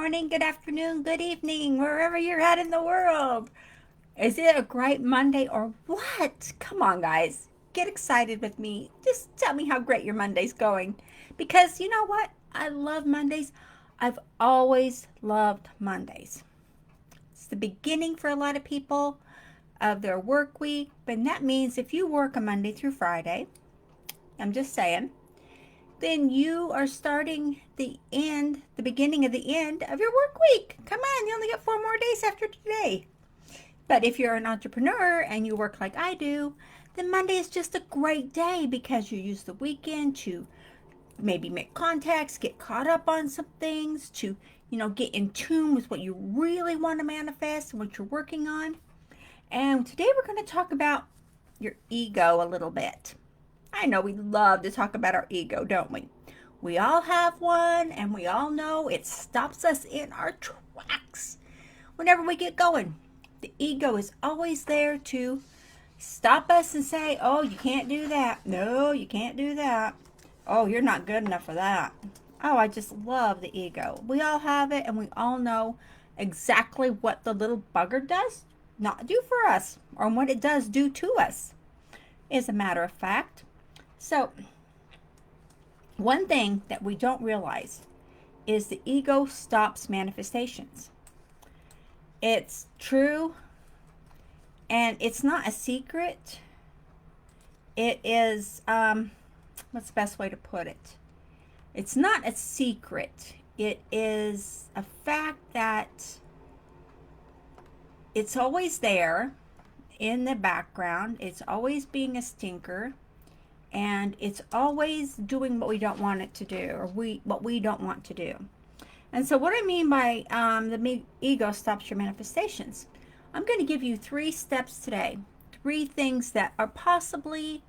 morning, good afternoon, good evening, wherever you're at in the world. Is it a great Monday or what? Come on, guys. Get excited with me. Just tell me how great your Monday's going. Because you know what? I love Mondays. I've always loved Mondays. It's the beginning for a lot of people of their work week, but that means if you work a Monday through Friday, I'm just saying, then you are starting the beginning of the end of your work week. Come on, you only got 4 more days after today. But if you're an entrepreneur and you work like I do, then Monday is just a great day because you use the weekend to maybe make contacts, get caught up on some things, to, get in tune with what you really want to manifest and what you're working on. And today we're going to talk about your ego a little bit. I know we love to talk about our ego, don't we? We all have one, and we all know it stops us in our tracks whenever we get going. The ego is always there to stop us and say, oh, you can't do that. No, you can't do that. Oh, you're not good enough for that. Oh, I just love the ego. We all have it, and we all know exactly what the little bugger does not do for us, or what it does do to us, as a matter of fact. So, one thing that we don't realize is the ego stops manifestations. It's true, and it's not a secret. It is, what's the best way to put it? It's not a secret. It is a fact that it's always there in the background. It's always being a stinker. And it's always doing what we don't want it to do, or what we don't want to do. And so what I mean by the ego stops your manifestations, I'm going to give you 3 steps today. 3 things that are possibly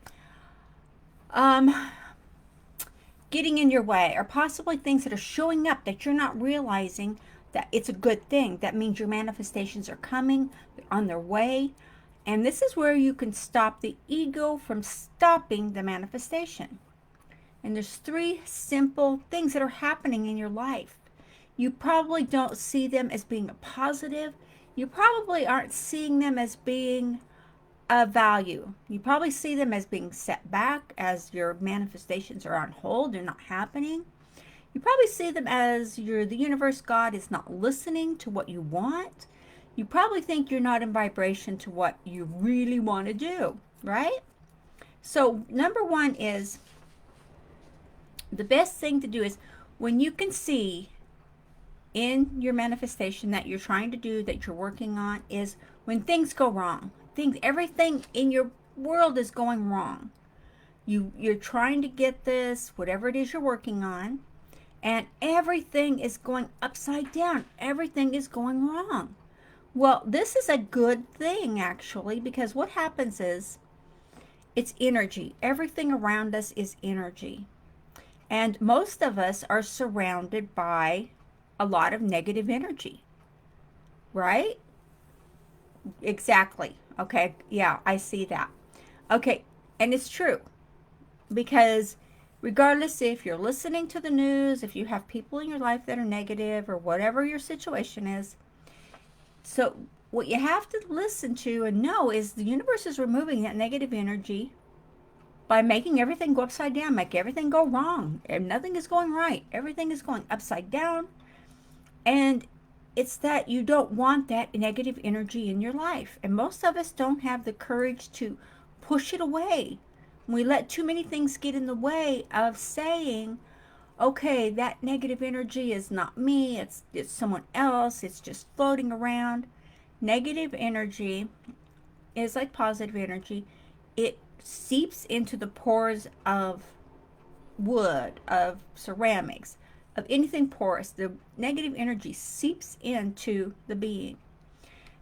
getting in your way, or possibly things that are showing up that you're not realizing that it's a good thing. That means your manifestations are coming, they're on their way. And this is where you can stop the ego from stopping the manifestation. And there's 3 simple things that are happening in your life. You probably don't see them as being a positive. You probably aren't seeing them as being of value. You probably see them as being set back, as your manifestations are on hold, they're not happening. You probably see them as the universe, God, is not listening to what you want. You probably think you're not in vibration to what you really want to do, right? So number 1 is, the best thing to do is, when you can see in your manifestation that you're trying to do, that you're working on, is when things go wrong. Everything in your world is going wrong. You're trying to get this, whatever it is you're working on, and everything is going upside down. Everything is going wrong. Well, this is a good thing, actually, because what happens is, it's energy. Everything around us is energy. And most of us are surrounded by a lot of negative energy, right? Exactly. Okay, yeah, I see that. Okay, and it's true, because regardless if you're listening to the news, if you have people in your life that are negative, or whatever your situation is, so what you have to listen to and know is the universe is removing that negative energy by making everything go upside down, make everything go wrong. And nothing is going right. Everything is going upside down. And it's that you don't want that negative energy in your life. And most of us don't have the courage to push it away. We let too many things get in the way of saying, okay, that negative energy is not me, it's someone else, it's just floating around. Negative energy is like positive energy. It seeps into the pores of wood, of ceramics, of anything porous. The negative energy seeps into the being.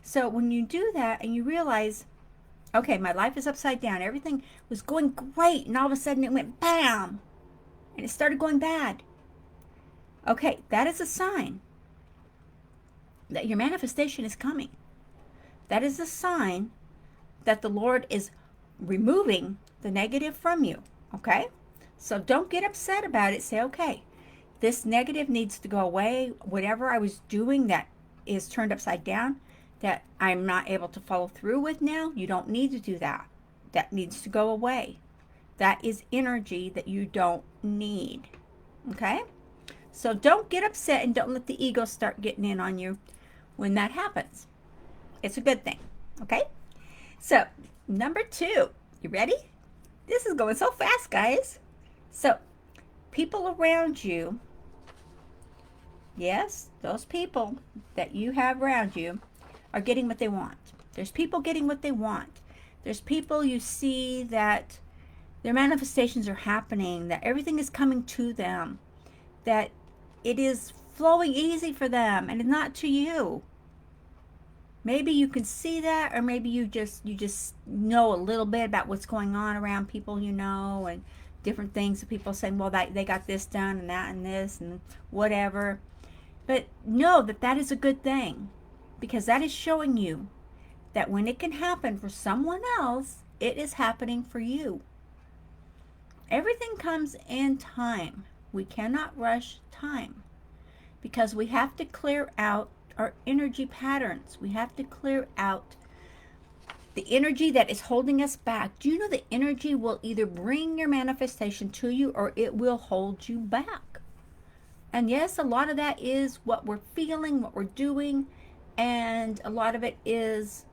So when you do that and you realize, okay, my life is upside down, everything was going great, and all of a sudden it went bam, and it started going bad. Okay, that is a sign that your manifestation is coming. That is a sign that the Lord is removing the negative from you. Okay? So don't get upset about it. Say, okay, This negative needs to go away. Whatever I was doing that is turned upside down, that I'm not able to follow through with now, you don't need to do that. That needs to go away. That is energy that you don't need. Okay? So don't get upset and don't let the ego start getting in on you when that happens. It's a good thing. Okay? So, number 2. You ready? This is going so fast, guys. So, people around you, yes, those people that you have around you are getting what they want. There's people getting what they want. There's people you see that their manifestations are happening, that everything is coming to them, that it is flowing easy for them and not to you. Maybe you can see that, or maybe you just know a little bit about what's going on around people you know, and different things that people saying, well, they got this done and that and this and whatever. But know that that is a good thing, because that is showing you that when it can happen for someone else, it is happening for you. Everything comes in time. We cannot rush time, because we have to clear out our energy patterns. We have to clear out the energy that is holding us back. Do you know the energy will either bring your manifestation to you, or it will hold you back? And yes, a lot of that is what we're feeling, what we're doing, and a lot of it is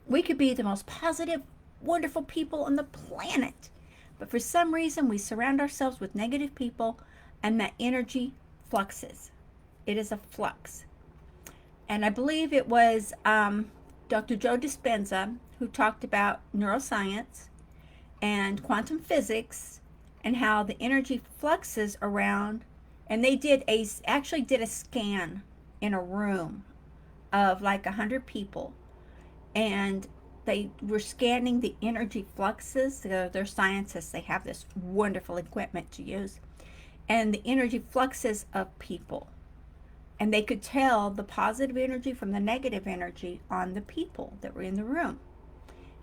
we could be the most positive, wonderful people on the planet, but for some reason we surround ourselves with negative people, and that energy fluxes. It is a flux. And I believe it was Dr. Joe Dispenza who talked about neuroscience and quantum physics and how the energy fluxes around. And they actually did a scan in a room of like 100 people, and they were scanning the energy fluxes. They're scientists. They have this wonderful equipment to use, and the energy fluxes of people. And they could tell the positive energy from the negative energy on the people that were in the room,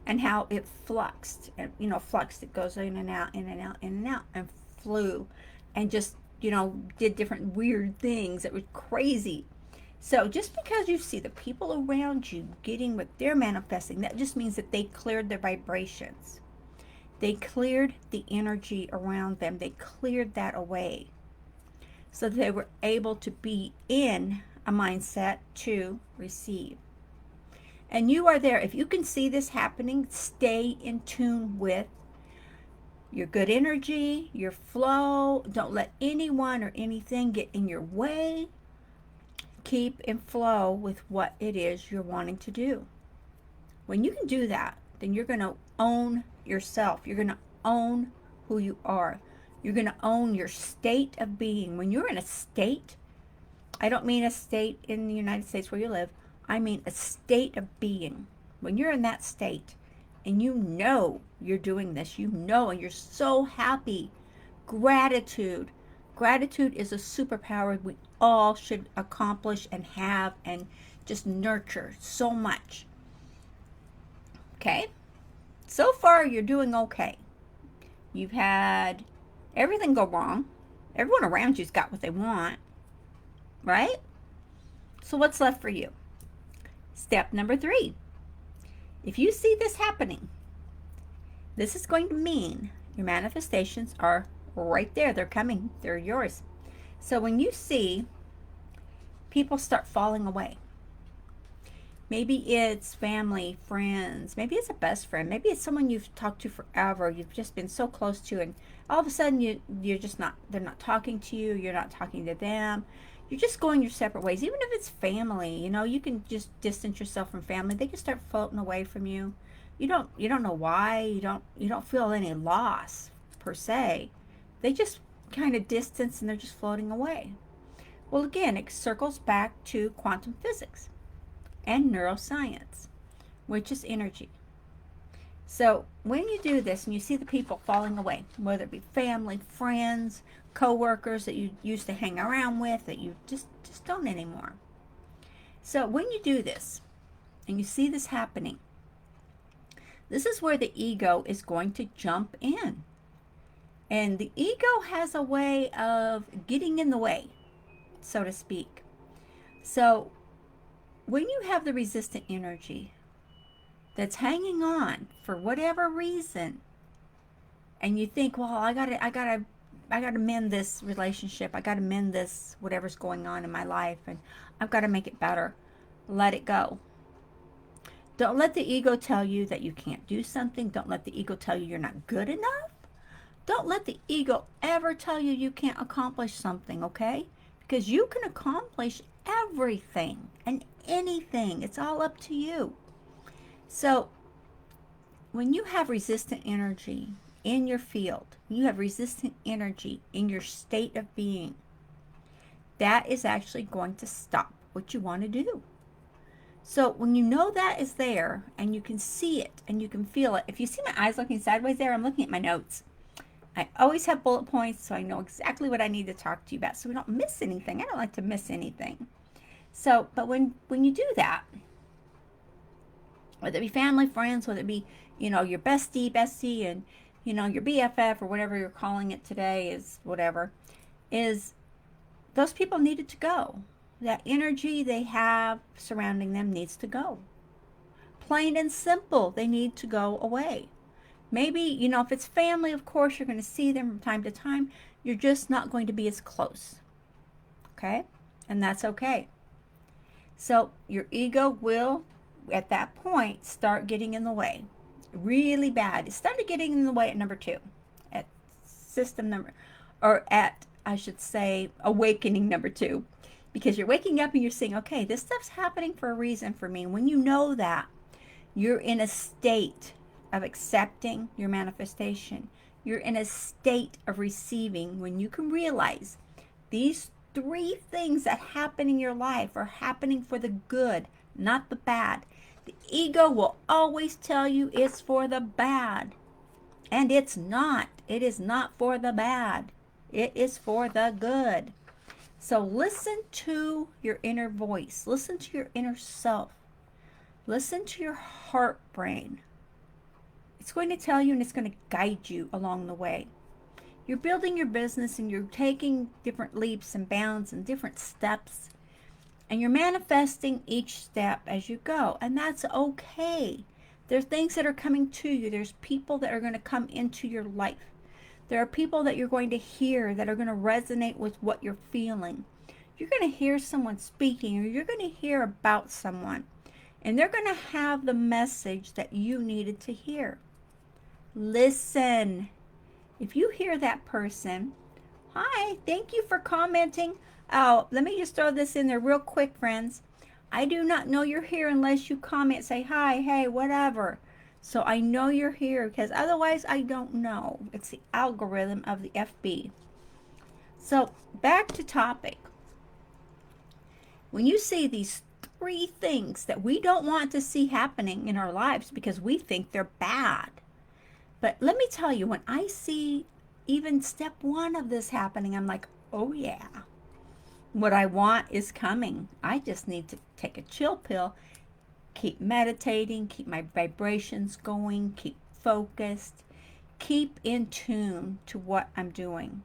and how it fluxed. And, fluxed, it goes in and out, in and out, in and out, and flew, and just, did different weird things. It was crazy. So just because you see the people around you getting what they're manifesting, that just means that they cleared their vibrations. They cleared the energy around them. They cleared that away, so they were able to be in a mindset to receive. And you are there. If you can see this happening, stay in tune with your good energy, your flow. Don't let anyone or anything get in your way. Keep in flow with what it is you're wanting to do. When you can do that, then you're going to own yourself. You're going to own who you are. You're going to own your state of being. When you're in a state, I don't mean a state in the United States where you live. I mean a state of being. When you're in that state and you know you're doing this, and you're so happy. Gratitude. Gratitude is a superpower we all should accomplish and have and just nurture so much. Okay? So far, you're doing okay. You've had everything go wrong. Everyone around you's got what they want, right? So what's left for you? Step number 3. If you see this happening, this is going to mean your manifestations are right there. They're coming. They're yours. So when you see people start falling away, maybe it's family, friends, maybe it's a best friend, maybe it's someone you've talked to forever, you've just been so close to, and all of a sudden you're just not, they're not talking to you, you're not talking to them, you're just going your separate ways. Even if it's family, you can just distance yourself from family. They can start floating away from you. You don't know why. You don't feel any loss per se. They just kind of distance and they're just floating away. Well, again, it circles back to quantum physics and neuroscience, which is energy. So when you do this and you see the people falling away, whether it be family, friends, co-workers that you used to hang around with that you just don't anymore. So when you do this and you see this happening, this is where the ego is going to jump in. And the ego has a way of getting in the way, so to speak. So when you have the resistant energy that's hanging on for whatever reason, and you think, well, I gotta mend this relationship. I gotta mend this whatever's going on in my life, and I've got to make it better. Let it go. Don't let the ego tell you that you can't do something. Don't let the ego tell you you're not good enough. Don't let the ego ever tell you you can't accomplish something, okay? Because you can accomplish everything and anything. It's all up to you. So, when you have resistant energy in your field, you have resistant energy in your state of being, that is actually going to stop what you want to do. So when you know that is there and you can see it and you can feel it, if you see my eyes looking sideways there, I'm looking at my notes. I always have bullet points so I know exactly what I need to talk to you about so we don't miss anything. I don't like to miss anything. So, but when you do that, whether it be family, friends, whether it be, your bestie, and, your BFF or whatever you're calling it today is whatever, is those people needed to go. That energy they have surrounding them needs to go. Plain and simple, they need to go away. Maybe, if it's family, of course, you're going to see them from time to time. You're just not going to be as close. Okay? And that's okay. So your ego will, at that point, start getting in the way. Really bad. It started getting in the way at number 2. At system number, or at, I should say, awakening number 2. Because you're waking up and you're saying, okay, this stuff's happening for a reason for me. When you know that, you're in a state of accepting your manifestation. You're in a state of receiving when you can realize these 3 things that happen in your life are happening for the good, not the bad. The ego will always tell you it's for the bad. And it's not. It is not for the bad. It is for the good. So listen to your inner voice. Listen to your inner self. Listen to your heart brain. It's going to tell you and it's going to guide you along the way. You're building your business and you're taking different leaps and bounds and different steps. And you're manifesting each step as you go. And that's okay. There's things that are coming to you. There's people that are going to come into your life. There are people that you're going to hear that are going to resonate with what you're feeling. You're going to hear someone speaking, or you're going to hear about someone. And they're going to have the message that you needed to hear. Listen. If you hear that person, hi, thank you for commenting. Oh, let me just throw this in there real quick, friends. I do not know you're here unless you comment, say hi, hey, whatever. So I know you're here because otherwise I don't know. It's the algorithm of the FB. So back to topic. When you see these 3 things that we don't want to see happening in our lives because we think they're bad. But let me tell you, when I see even step 1 of this happening, I'm like, oh yeah. What I want is coming. I just need to take a chill pill, keep meditating, keep my vibrations going, keep focused, keep in tune to what I'm doing.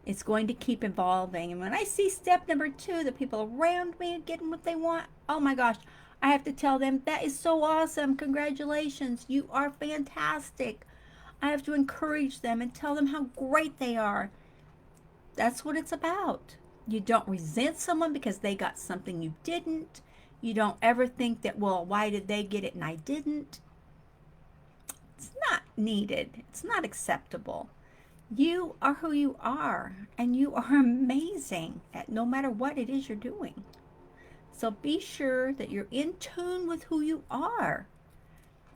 It's going to keep evolving. And when I see step number 2, the people around me getting what they want, oh my gosh, I have to tell them, that is so awesome. Congratulations. You are fantastic. I have to encourage them and tell them how great they are. That's what it's about. You don't resent someone because they got something you didn't. You don't ever think that, well, why did they get it and I didn't? It's not needed. It's not acceptable. You are who you are, and you are amazing at no matter what it is you're doing. So be sure that you're in tune with who you are.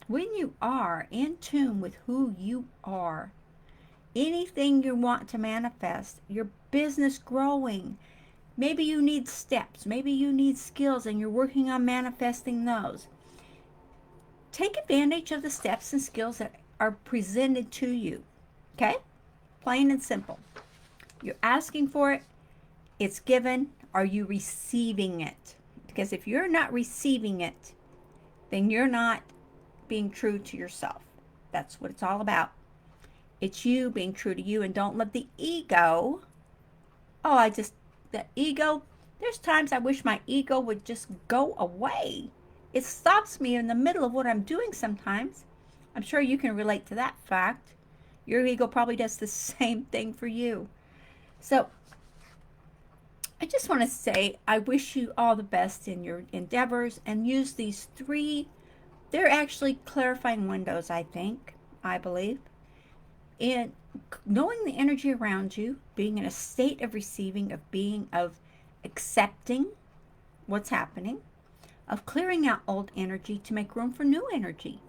When you are in tune with who you are, anything you want to manifest, your business growing, maybe you need steps, maybe you need skills and you're working on manifesting those. Take advantage of the steps and skills that are presented to you. Okay? Plain and simple. You're asking for it, it's given. Are you receiving it? Because if you're not receiving it, then you're not being true to yourself. That's what it's all about. It's you being true to you, and don't let the ego, oh, the ego, there's times I wish my ego would just go away. It stops me in the middle of what I'm doing sometimes. I'm sure you can relate to that fact. Your ego probably does the same thing for you. So I just want to say I wish you all the best in your endeavors, and use these three. They're actually clarifying windows, I believe, in knowing the energy around you, being in a state of receiving, of accepting what's happening, of clearing out old energy to make room for new energy.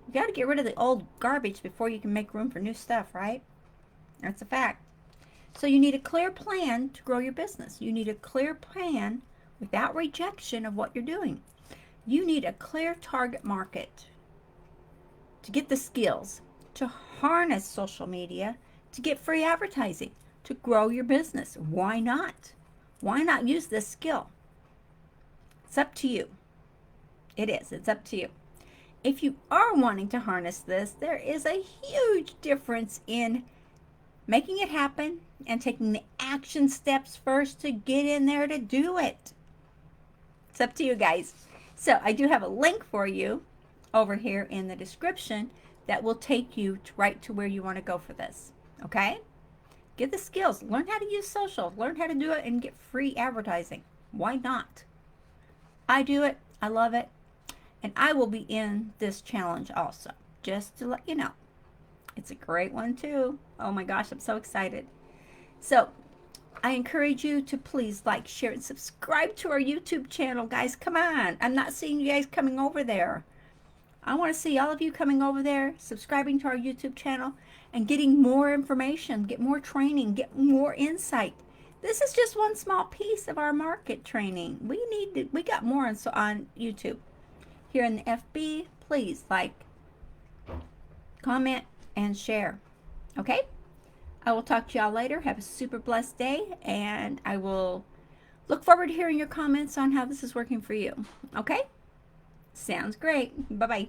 You got to get rid of the old garbage before you can make room for new stuff, right? That's a fact. So you need a clear plan to grow your business. You need a clear plan without rejection of what you're doing. You need a clear target market to get the skills, to harness social media, to get free advertising, to grow your business. Why not? Why not use this skill? It's up to you. It is. It's up to you. If you are wanting to harness this, there is a huge difference in making it happen and taking the action steps first to get in there to do it. It's up to you guys. So I do have a link for you over here in the description that will take you right to where you want to go for this. Okay? Get the skills. Learn how to use social. Learn how to do it and get free advertising. Why not? I do it. I love it. And I will be in this challenge also, just to let you know. It's a great one too. Oh my gosh, I'm so excited. So I encourage you to please like, share, and subscribe to our YouTube channel, guys. Come on. I'm not seeing you guys coming over there. I want to see all of you coming over there, subscribing to our YouTube channel, and getting more information, get more training, get more insight. This is just one small piece of our market training. We got more on YouTube. Here in the FB, please like, comment, and share. Okay? I will talk to y'all later. Have a super blessed day, and I will look forward to hearing your comments on how this is working for you. Okay? Sounds great. Bye-bye.